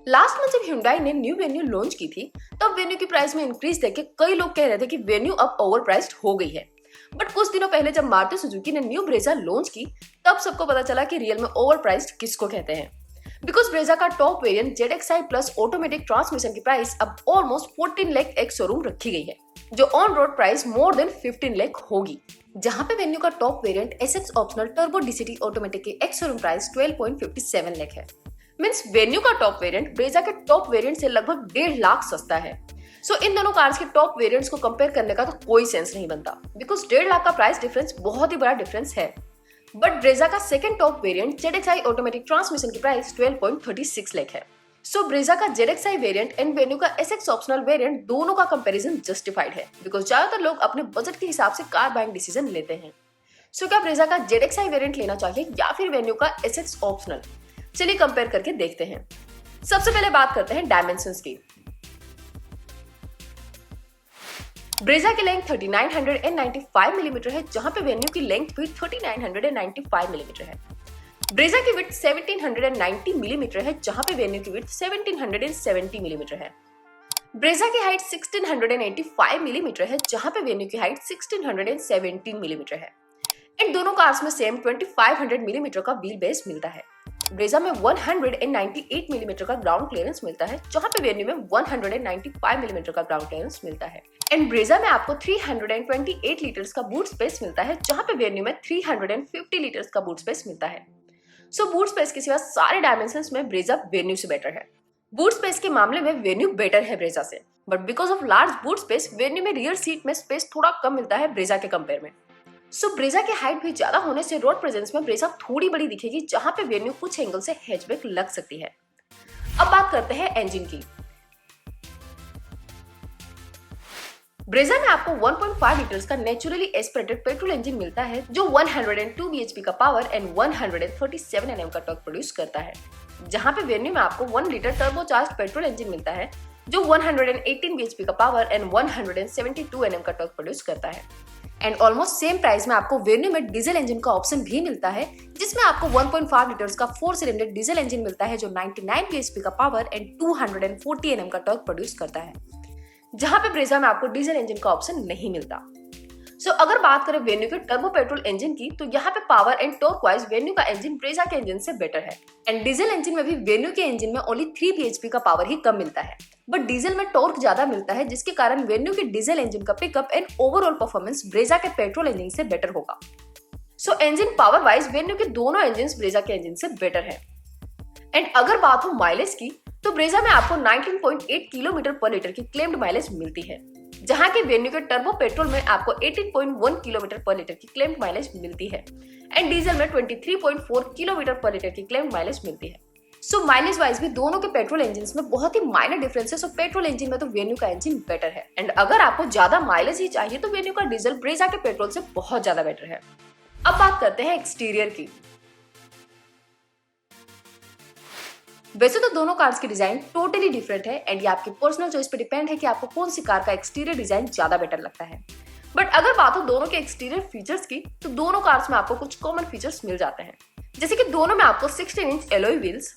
Last month जब Hyundai ने new venue launch की थी तब वेन्यू की प्राइस में इंक्रीज देख के कई लोग कह रहे थे कि वेन्यू अब ओवर प्राइस्ड हो गई है। बट कुछ दिनों पहले जब मारुति सुजुकी ने न्यू ब्रेजा लॉन्च की तब सबको पता चला कि रियल में ओवर प्राइस्ड किसको कहते हैं। बिकॉज ब्रेजा का top variant ZXi plus automatic transmission की प्राइस अब ऑलमोस्ट 14 लाख एक्स शोरूम रखी गई है, जो on road price more than 15 lakh होगी। जहां पे वेन्यू का top variant SX optional turbo DCT automatic की एक्स शोरूम प्राइस 12.57 लाख है। मींस वेन्यू का टॉप वेरिएंट ब्रेजा के टॉप वेरिएंट से लगभग 1.5 लाख सस्ता है। सो इन दोनों कार्स के टॉप वेरिएंट्स को कंपेयर करने का तो कोई सेंस नहीं बनता, बिकॉज 1.5 लाख का प्राइस डिफरेंस बहुत ही बड़ा डिफरेंस है। बट ब्रेजा का second top variant ZXi automatic transmission की प्राइस 12.36 लाख है। सो ब्रेजा का ZXi वेरिएंट एंड वेन्यू का SX ऑप्शनल वेरिएंट दोनों का कंपैरिजन जस्टिफाइड है, बिकॉज ज्यादातर लोग अपने बजट के हिसाब से कार बाइंग डिसीजन लेते हैं। सो क्या ब्रेजा का ZXi वेरिएंट लेना चाहिए या फिर वेन्यू का SX ऑप्शनल? चलिए कंपेयर करके देखते हैं। सबसे पहले बात करते हैं डायमेंशंस की। ब्रेजा की लेंथ 3995 मिलीमीटर है, जहां पे वेन्यू की लेंथ भी 3995 मिलीमीटर है। ब्रेजा की विड्थ 1790 मिलीमीटर है, जहां पे वेन्यू की विड्थ 1770 मिलीमीटर है। ब्रेजा की हाइट 1685 मिलीमीटर है, जहां पे वेन्यू की हाइट 1617 मिलीमीटर है। इन दोनों कार्स में सेम 2500 मिलीमीटर का व्हील बेस मिलता है। ब्रेजा में 198 मिलीमीटर का ग्राउंड क्लियरेंस मिलता है, जहां पे वेन्यू में 195 मिलीमीटर का ग्राउंड क्लियरेंस मिलता है। एंड ब्रेजा में आपको 328 लीटर्स का बूट स्पेस मिलता है, जहां पे वेन्यू में 350 लीटर्स का बूट स्पेस मिलता है। सो बूट स्पेस के सिवा सारे डायमेंशंस में ब्रेजा वेन्यू से बेटर है। बूट स्पेस के मामले में वेन्यू बेटर है ब्रेजा से, but because of large boot space venue में रियर सीट में स्पेस थोड़ा कम मिलता है ब्रेजा के कंपेयर में। सो ब्रेजा की हाइट भी ज्यादा होने से रोड प्रेजेंस में ब्रेजा थोड़ी बड़ी दिखेगी, जहां पे वेन्यू कुछ एंगल से हैचबैक लग सकती है। अब बात करते हैं इंजन की। ब्रेजा में आपको 1.5 लीटर्स का नेचुरली एस्पिरेटेड पेट्रोल इंजन मिलता है, जो 102 bhp का पावर एंड 137 Nm का टॉर्क प्रोड्यूस करता है। जहां पे वेन्यू में आपको 1 लीटर टर्बोचार्ज्ड पेट्रोल इंजन मिलता है, जो 118 bhp का पावर एंड 172 Nm का टॉर्क प्रोड्यूस करता है। एंड ऑलमोस्ट सेम प्राइस में आपको वेन्यू में डीजल इंजन का ऑप्शन भी मिलता है, जिसमें आपको 1.5 लीटर्स का 4 सिलेंडर डीजल इंजन मिलता है, जो 99 bhp का पावर एंड 240 Nm का टॉर्क प्रोड्यूस करता है। जहां पे ब्रेजा में आपको डीजल इंजन का ऑप्शन नहीं मिलता। सो अगर बात करें वेन्यू के टर्बो पेट्रोल इंजन की, तो यहाँ पे power and torque wise venue का इंजन ब्रेजा के इंजन से बेटर है। एंड डीजल इंजन में भी वेन्यू के इंजन में ओनली 3 bhp का पावर ही कम मिलता है, बट डीजल में टॉर्क ज्यादा मिलता है, जिसके कारण वेन्यू के डीजल इंजन का pickup and overall performance Brezza के पेट्रोल इंजन से बेटर होगा। सो इंजन पावर वाइज वेन्यू के दोनों इंजन ब्रेजा के इंजन से बेटर है। एंड अगर बात हो माइलेज की, तो ब्रेजा में आपको 19.8 किलोमीटर पर लीटर की क्लेम्ड माइलेज मिलती है, जहां के वेन्यू के टर्बो पेट्रोल में आपको 18.1 किलोमीटर पर लीटर की क्लेम्ड माइलेज मिलती है एंड डीजल में 23.4 किलोमीटर पर लीटर की क्लेम्ड माइलेज मिलती है। सो माइलेज वाइज भी दोनों के पेट्रोल इंजन में बहुत ही माइनर डिफरेंस है। सो पेट्रोल इंजन में तो वेन्यू का इंजन बेटर है, एंड अगर आपको ज्यादा माइलेज ही चाहिए तो वेन्यू का डीजल ब्रेजा के पेट्रोल से बहुत ज्यादा बेटर है। अब बात करते हैं एक्सटीरियर की। वैसे तो दोनों कार्स की डिजाइन टोटली डिफरेंट है, एंड ये आपकी पर्सनल चॉइस पे डिपेंड है कि आपको कौन सी कार का एक्सटीरियर डिजाइन ज्यादा बेटर लगता है। बट अगर बात हो दोनों के एक्सटीरियर फीचर्स की, तो दोनों कार्स में आपको कुछ कॉमन फीचर्स मिल जाते हैं, जैसे कि दोनों में आपको 16 inch alloy wheels,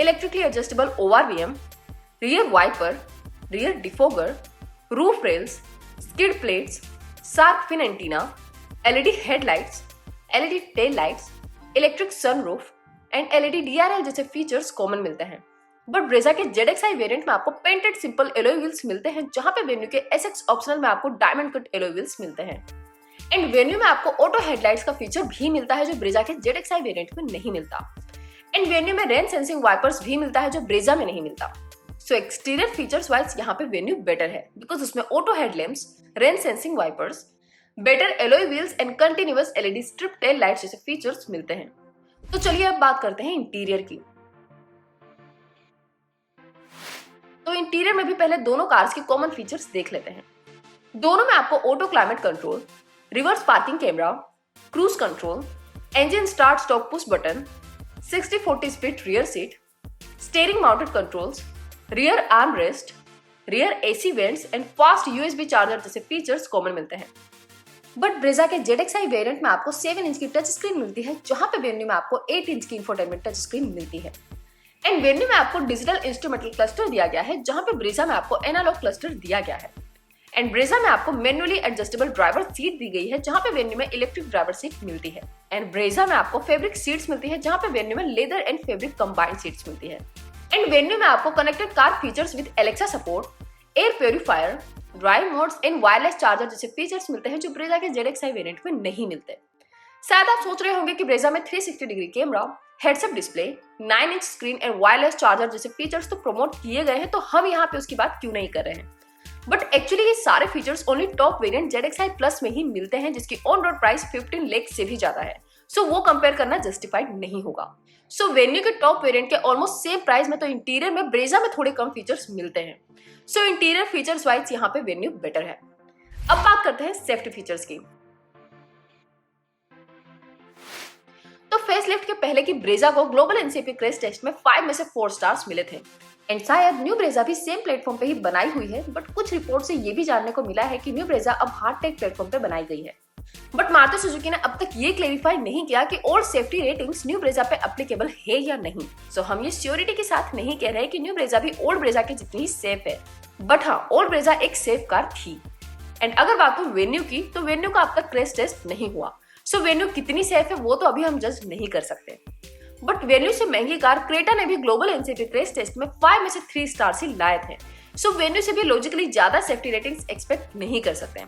electrically adjustable ORVM, rear wiper, rear defogger, roof rails, skid plates, shark fin antenna, LED headlights, LED tail lights, electric sunroof and LED DRL जैसे फीचर्स कॉमन मिलते हैं। बट ब्रेजा के ZXi वेरिएंट में आपको painted simple alloy wheels मिलते हैं, जहां पे वेन्यू के SX ऑप्शनल में आपको डायमंड कट एलॉय व्हील्स मिलते हैं। एंड वेन्यू में आपको ऑटो हेडलाइट्स का फीचर भी मिलता है, जो ब्रेजा के ZXi वेरिएंट में नहीं मिलता। एंड वेन्यू में रेन सेंसिंग वाइपर्स भी मिलता है, जो ब्रेजा में नहीं मिलता। सो एक्सटीरियर फीचर्स वाइज यहाँ पे वेन्यू बेटर है, बिकॉज उसमें auto headlamps, rain sensing wipers, better alloy wheels and continuous LED strip tail lights जैसे फीचर्स मिलते हैं। तो चलिए अब बात करते हैं इंटीरियर की। तो इंटीरियर में भी पहले दोनों कार्स के कॉमन फीचर्स देख लेते हैं। दोनों में आपको auto climate control, reverse parking camera, cruise control, engine start stop push button, 60/40 split rear seat, steering mounted controls, rear arm rest, rear AC vents and fast USB charger जैसे features common मिलते हैं। But Brezza के ZXi variant में आपको 7 inch की touch screen मिलती है, जहां पे वेन्यू में आपको 8 इंच की इंफोटेनमेंट टच स्क्रीन मिलती है। एंड वेन्यू में आपको डिजिटल इंस्ट्रूमेंटल क्लस्टर दिया गया है, जहां पे ब्रेजा में आपको एनालॉग क्लस्टर दिया गया है। एंड ब्रेजा में आपको मैन्युअली एडजस्टेबल ड्राइवर सीट दी गई है, जहां पे वेन्यू में इलेक्ट्रिक ड्राइवर सीट मिलती है। एंड ब्रेजा में आपको फैब्रिक सीट्स मिलती है, जहां पे वेन्यू में leather and fabric combined seats मिलती है। एंड वेन्यू में आपको connected car features with Alexa support, air purifier, drive modes and wireless charger जैसे फीचर्स मिलते हैं, जो ब्रेजा के ZXi वेरिएंट में नहीं मिलते। शायद आप सोच रहे होंगे कि ब्रेजा में 360 degree camera, heads up display, 9 inch screen and wireless charger जैसे फीचर्स तो प्रमोट किए गए हैं, तो हम यहाँ पे उसकी बात क्यों नहीं कर रहे हैं। बट एक्चुअली ये सारे features only top variant ZXi plus में ही मिलते हैं, जिसकी ऑन रोड प्राइस 15 लाख से भी ज्यादा है। सो वो कंपेयर करना जस्टिफाइड नहीं होगा। सो वेन्यू के टॉप वेरिएंट के ऑलमोस्ट सेम प्राइस में तो इंटीरियर में ब्रेजा में थोड़े कम फीचर्स मिलते हैं। सो इंटीरियर फीचर्स वाइज यहाँ पे वेन्यू बेटर है। अब बात करते हैं सेफ्टी फीचर्स की। तो फेसलिफ्ट के पहले की ब्रेजा को ग्लोबल एनसीएपी क्रेश टेस्ट में 5 में से 4 स्टार्स मिले थे। एंड शायद न्यू ब्रेजा भी सेम प्लेटफॉर्म पे ही बनाई हुई है, बट कुछ रिपोर्ट से ये भी जानने को मिला है कि न्यू ब्रेजा अब हार्ड टेक प्लेटफॉर्म पे बनाई गई है। बट मारुति सुजुकी ने अब तक ये क्लेरिफाई नहीं किया कि old safety ratings new Brezza पे एप्लीकेबल है या नहीं। सो हम ये श्योरिटी के साथ नहीं कह रहे कि न्यू ब्रेजा भी ओल्ड ब्रेजा के जितनी ही सेफ है, बट हाँ, ओल्ड ब्रेजा एक सेफ कार थी। एंड अगर बात हो वेन्यू की, तो वेन्यू का अब तक क्रेश टेस्ट नहीं हुआ। सो वेन्यू कितनी सेफ है वो तो अभी हम जज नहीं कर सकते। बट वेन्यू से महंगी कार क्रेटा ने भी ग्लोबल एनसीएपी क्रेश टेस्ट में 5 में से 3 स्टार्स ही लाए थे। सो वेन्यू से भी लॉजिकली ज्यादा सेफ्टी रेटिंग्स एक्सपेक्ट नहीं कर सकते।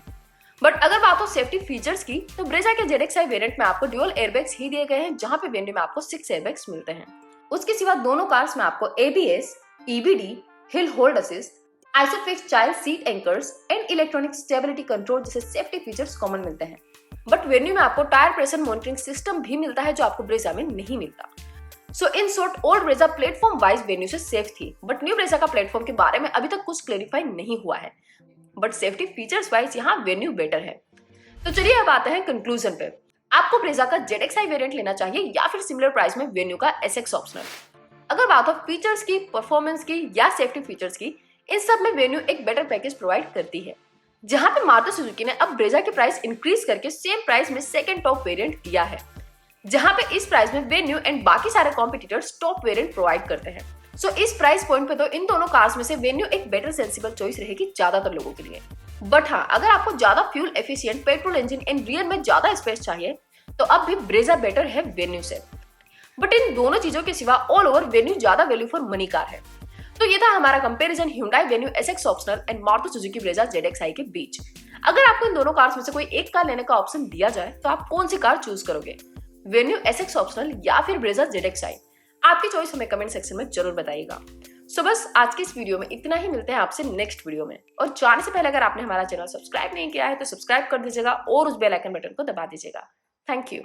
बट अगर बात हो सेफ्टी फीचर्स की, तो ब्रेजा के ZXi वेरिएंट में आपको ड्यूअल एयरबैग्स ही दिए गए हैं, जहां पे वेन्यू में आपको 6 एयरबैग्स मिलते हैं। उसके सिवा दोनों कार्स में आपको ABS, EBD, hill hold assist, isofix child seat anchors and electronic stability control जैसे सेफ्टी फीचर्स कॉमन मिलते हैं। बट वेन्यू में आपको टायर प्रेशर मॉनिटरिंग सिस्टम भी मिलता है, जो आपको ब्रेजा में नहीं मिलता। So in short, old Brezza platform wise Venue से सेफ थी, बट न्यू ब्रेजा का प्लेटफॉर्म के बारे में अभी तक कुछ क्लेरिफाई नहीं हुआ है। बट सेफ्टी फीचर्स वाइज यहाँ वेन्यू बेटर है। तो चलिए अब आते हैं कंक्लूजन पे। आपको ब्रेजा का ZXi वेरिएंट लेना चाहिए या फिर सिमिलर प्राइस में वेन्यू का SX ऑप्शनल। अगर बात हो फीचर्स की, परफॉर्मेंस की या सेफ्टी फीचर्स की, इन सब में वेन्यू एक बेटर पैकेज प्रोवाइड करती है। जहां पे मारुति सुजुकी ने अब ब्रेजा की प्राइस इंक्रीज करके सेम प्राइस में सेकंड टॉप वेरिएंट दिया है, जहां पे इस प्राइस में वेन्यू एंड बाकी सारे कॉम्पिटिटर्स टॉप वेरिएंट प्रोवाइड करते हैं। सो इस प्राइस पॉइंट पे तो इन दोनों कार्स में से वेन्यू एक बेटर सेंसिबल चॉइस रहेगी ज्यादातर लोगों के लिए। बट हाँ, अगर आपको ज्यादा fuel efficient petrol engine and rear में ज्यादा स्पेस चाहिए, तो अब भी ब्रेजा बेटर है वेन्यू से। बट इन दोनों चीजों के सिवा ऑल ओवर वेन्यू ज्यादा वैल्यू फॉर मनी कार है। तो ये था हमारा comparison Hyundai Venue SX optional and Maruti Suzuki Brezza ZXi के बीच। अगर आपको इन दोनों कार्स में से कोई एक कार लेने का ऑप्शन दिया जाए, तो आप कौन सी कार चूज करोगे, वेन्यू SX ऑप्शनल या फिर ब्रेजा ZXi? आपकी चॉइस हमें कमेंट सेक्शन में जरूर बताइएगा। सो बस आज की इस वीडियो में इतना ही। मिलते हैं आपसे नेक्स्ट वीडियो में। और जाने से पहले अगर आपने हमारा चैनल सब्सक्राइब नहीं किया है, तो सब्सक्राइब कर दीजिएगा और उस बेल आइकन बटन को दबा दीजिएगा। Thank you.